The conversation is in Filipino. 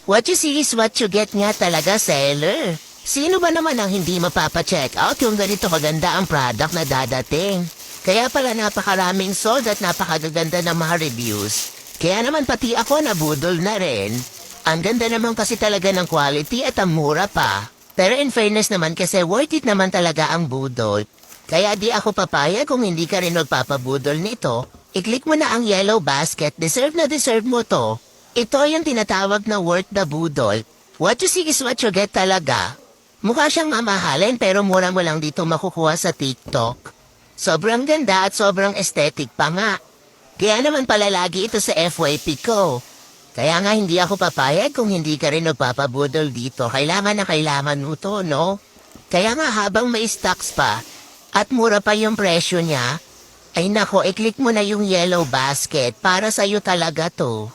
What you see is what you get nga talaga, seller. Sino ba naman ang hindi mapapacheck out kung ganito kaganda ang product na dadating? Kaya pala napakaraming sold at napakagaganda ng mga reviews. Kaya naman pati ako nabudol na rin. Ang ganda naman kasi talaga ng quality at ang mura pa. Pero in fairness naman kasi worth it naman talaga ang budol. Kaya di ako papayag kung hindi ka rin magpapabudol nito. I-click mo na ang yellow basket, deserve na deserve mo to. Ito yung tinatawag na worth the budol. What you see is what you get talaga. Mukha siyang mamahalin pero mura mo lang dito makukuha sa TikTok. Sobrang ganda at sobrang aesthetic pa nga. Kaya naman pala lagi ito sa FYP ko. Kaya nga hindi ako papayag kung hindi ka rin magpapabudol dito. Kailangan na kailangan mo to, no? Kaya nga habang may stocks pa at mura pa yung presyo niya, ay nako, i-click mo na yung yellow basket para sa'yo talaga to.